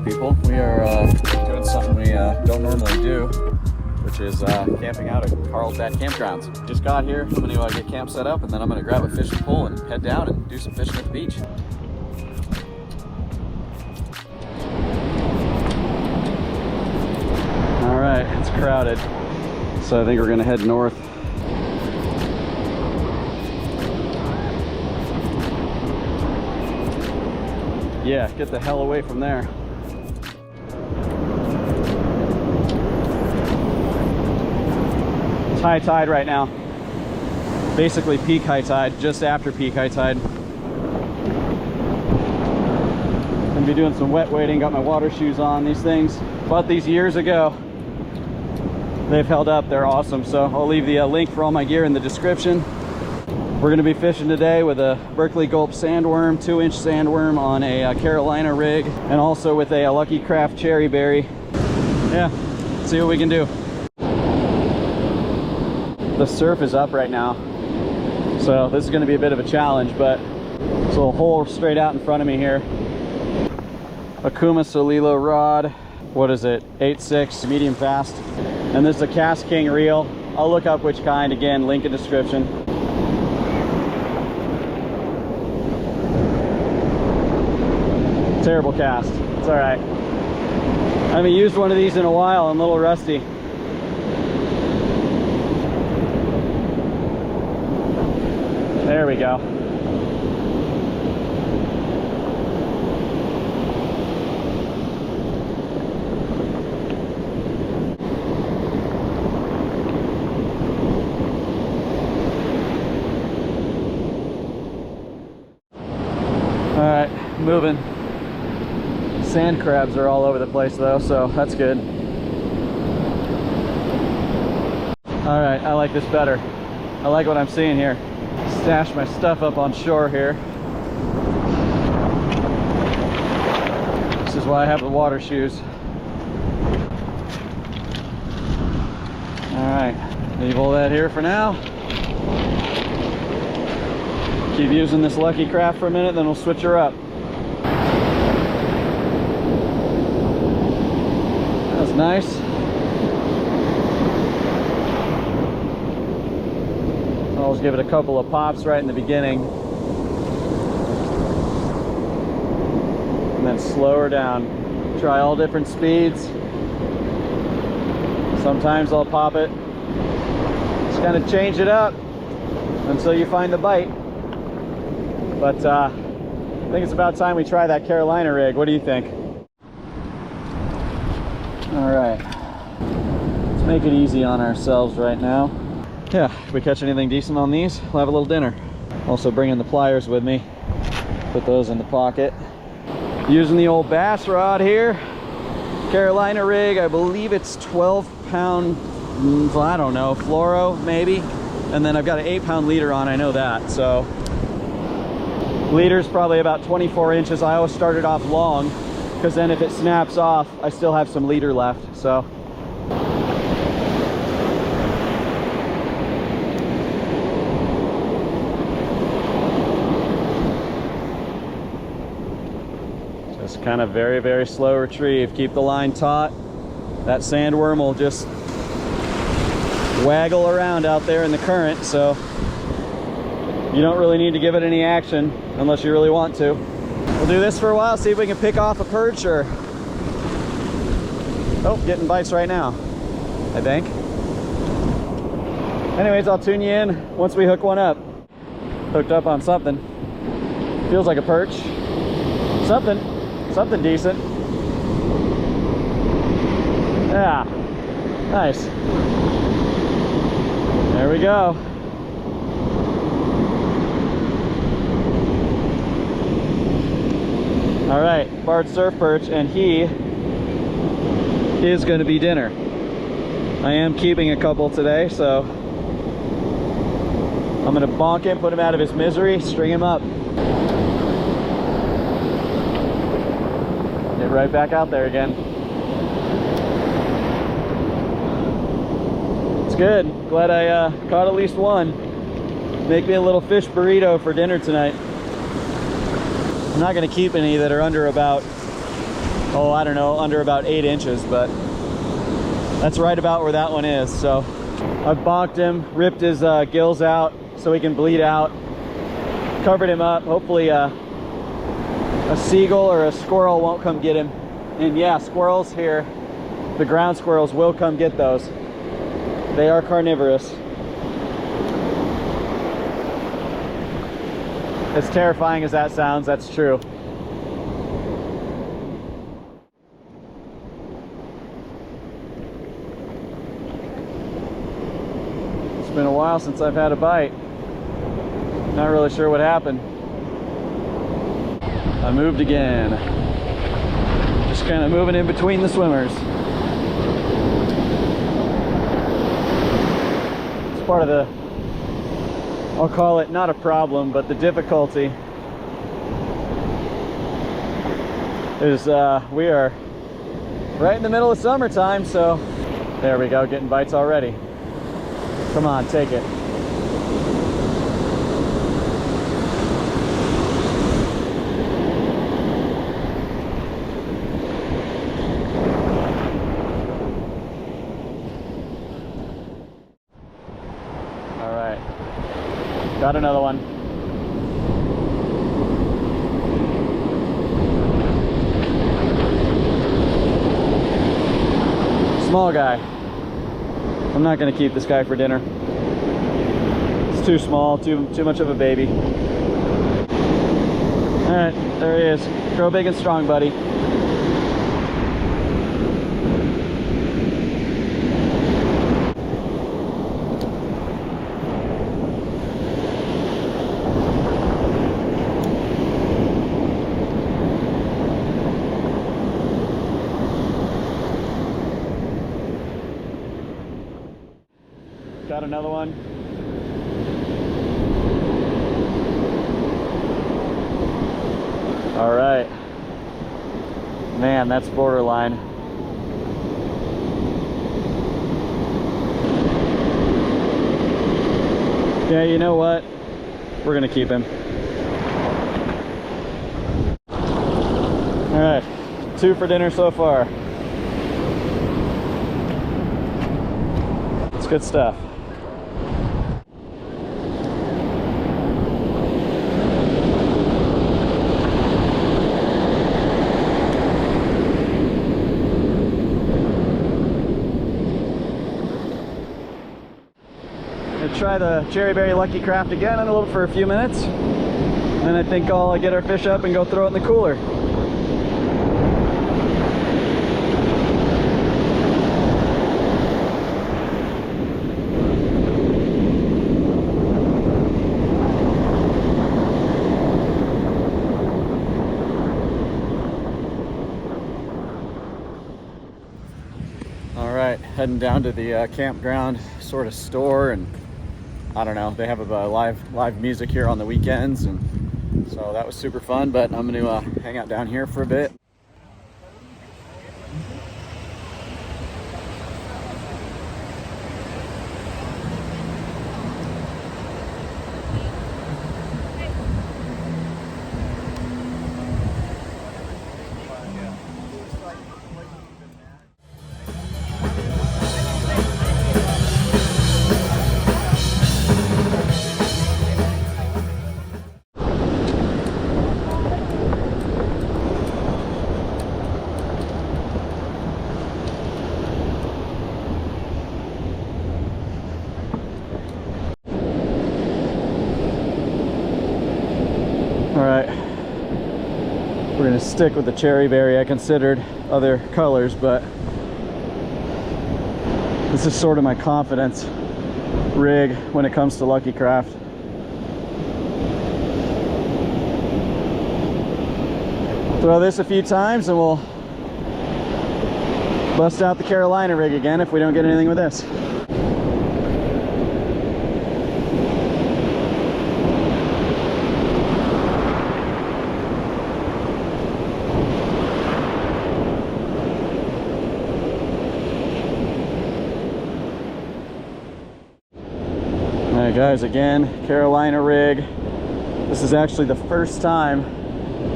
people. We are doing something we don't normally do, which is camping out at Carlsbad Campgorunds. Just got here. I'm going to get camp set up, and then I'm going to grab a fishing pole and head down and do some fishing at the beach. All right, it's crowded, so I think we're going to head north. Yeah, get the hell away from there. It's high tide right now. Basically peak high tide, just after peak high tide. Gonna be doing some wet wading, got my water shoes on. These things, bought these years ago. They've held up, they're awesome. So I'll leave the link for all my gear in the description. We're going to be fishing today with a Berkeley Gulp sandworm, 2-inch sandworm on a Carolina rig, and also with a Lucky Craft cherry berry. Yeah, see what we can do. The surf is up right now, so this is going to be a bit of a challenge, but there's a little hole straight out in front of me here. Akuma Solilo rod, what is it, 8.6 medium fast, and this is a Cast King reel. I'll look up which kind, again, link in description. Terrible cast. It's all right. I haven't used one of these in a while. I'm a little rusty. There we go. All right, moving. Sand crabs are all over the place though, so that's good. All right, I like this better. I like what I'm seeing here. Stash my stuff up on shore here. This is why I have the water shoes. All right, leave all that here for now. Keep using this Lucky Craft for a minute, then we'll switch her up. Nice. I'll always give it a couple of pops right in the beginning, and then slow her down. Try all different speeds. Sometimes I'll pop it. Just kind of change it up until you find the bite. But I think it's about time we try that Carolina rig. What do you think? All right, let's make it easy on ourselves right now. Yeah, if we catch anything decent on these, we'll have a little dinner. Also bringing the pliers with me, put those in the pocket. Using the old bass rod here, Carolina rig, I believe it's 12-pound, I don't know, fluoro maybe. And then I've got an 8-pound leader on, I know that. So leader's probably about 24 inches. I always started off long, because then if it snaps off, I still have some leader left, so. Just kind of very, very slow retrieve. Keep the line taut. That sandworm will just waggle around out there in the current, so you don't really need to give it any action unless you really want to. We'll do this for a while, see if we can pick off a perch or... Oh, getting bites right now, I think. Anyways, I'll tune you in once we hook one up. Hooked up on something. Feels like a perch. Something decent. Yeah, nice. There we go. All right, barred surf perch, and he is going to be dinner. I am keeping a couple today, so I'm going to bonk him, put him out of his misery, string him up. Get right back out there again. It's good. Glad I caught at least one. Make me a little fish burrito for dinner tonight. I'm not going to keep any that are under about oh, I don't know, under about 8 inches, but that's right about where that one is. So I've bonked him, ripped his gills out so he can bleed out, covered him up. Hopefully a seagull or a squirrel won't come get him. And yeah, squirrels here, the ground squirrels will come get those. They are carnivorous. As terrifying as that sounds, that's true. It's been a while since I've had a bite. Not really sure what happened. I moved again. Just kind of moving in between the swimmers. It's part of the, I'll call it not a problem, but the difficulty is we are right in the middle of summertime, so there we go, getting bites already. Come on, take it. All right, got another one. Small guy. I'm not going to keep this guy for dinner. It's too small, too much of a baby. All right, there he is. Grow big and strong, buddy. Got another one. All right. Man, that's borderline. Yeah, you know what? We're gonna keep him. All right, 2 for dinner so far. It's good stuff. Try the cherry berry lucky craft again and for a few minutes, and then I think I'll get our fish up and go throw it in the cooler. All right, heading down to the campground sort of store, and I don't know, they have a live music here on the weekends, and so that was super fun. But I'm going to hang out down here for a bit. Alright, we're going to stick with the cherry berry. I considered other colors, but this is sort of my confidence rig when it comes to Lucky Craft. Throw this a few times and we'll bust out the Carolina rig again if we don't get anything with this. Alright guys, again, Carolina rig. This is actually the first time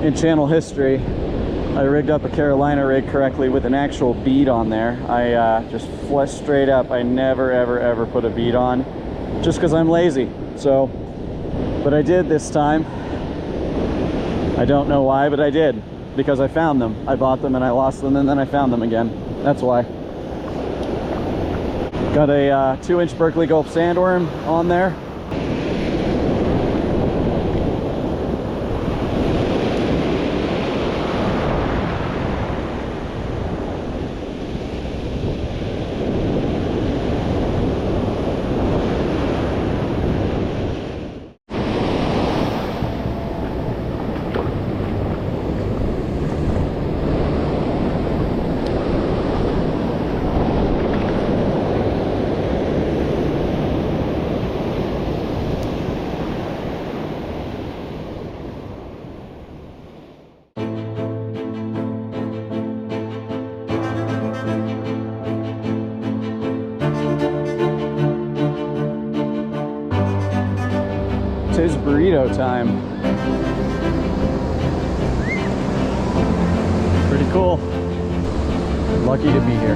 in channel history I rigged up a Carolina rig correctly with an actual bead on there. I just flushed straight up. I never ever put a bead on just because I'm lazy. So, but I did this time. I don't know why, but I did, because I found them. I bought them and I lost them and then I found them again. That's why. Got a 2-inch Berkeley Gulp sandworm on there. It's burrito time. Pretty cool. Lucky to be here.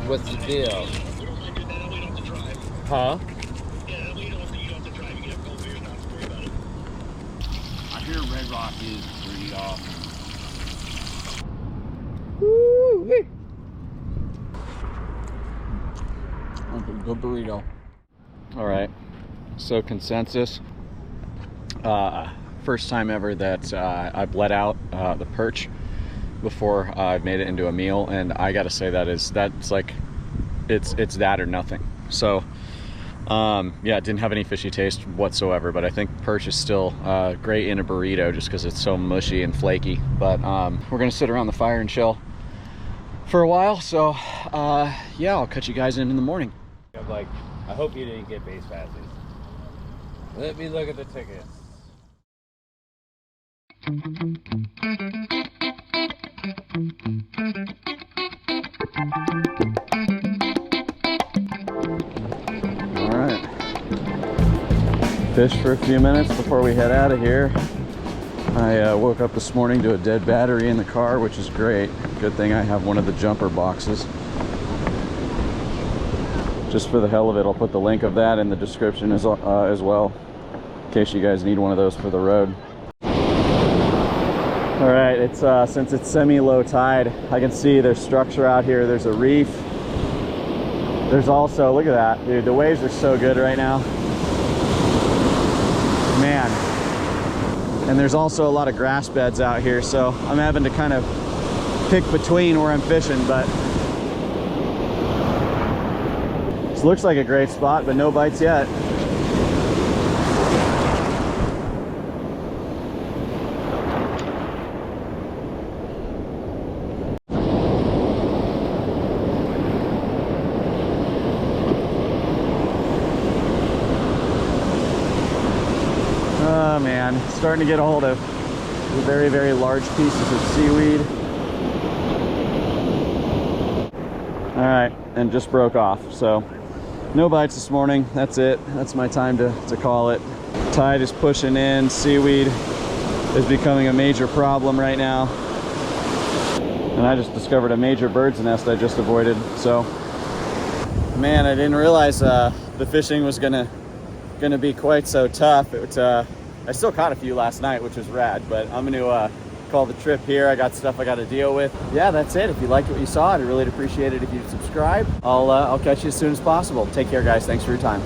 What's the deal? Huh? I hear Red Rock is pretty awesome. Woo-wee. That's a good burrito. All right, so consensus. First time ever that I bled out the perch before I've made it into a meal, and I gotta say that's like it's that or nothing. So yeah, it didn't have any fishy taste whatsoever, but I think perch is still great in a burrito just because it's so mushy and flaky. But we're gonna sit around the fire and chill for a while, so yeah, I'll catch you guys in the morning. I'm like, I hope you didn't get base passes. Let me look at the tickets. All right, fish for a few minutes before we head out of here. I woke up this morning to a dead battery in the car, which is great. Good thing I have one of the jumper boxes. Just for the hell of it, I'll put the link of that in the description as well, in case you guys need one of those for the road. All right, it's since it's semi-low tide, I can see there's structure out here. There's a reef. There's also, look at that, dude, the waves are so good right now. Man. And there's also a lot of grass beds out here, so I'm having to kind of pick between where I'm fishing, but this looks like a great spot, but no bites yet. Oh man, starting to get a hold of very, very large pieces of seaweed. All right, and just broke off, so no bites this morning. That's it. That's my time to call it. Tide is pushing in. Seaweed is becoming a major problem right now. And I just discovered a major bird's nest I just avoided. So, man, I didn't realize the fishing was gonna be quite so tough. I still caught a few last night, which was rad, but I'm gonna call the trip here. I got stuff I got to deal with. Yeah, that's it. If you liked what you saw, I'd really appreciate it if you'd subscribe. I'll catch you as soon as possible. Take care, guys. Thanks for your time.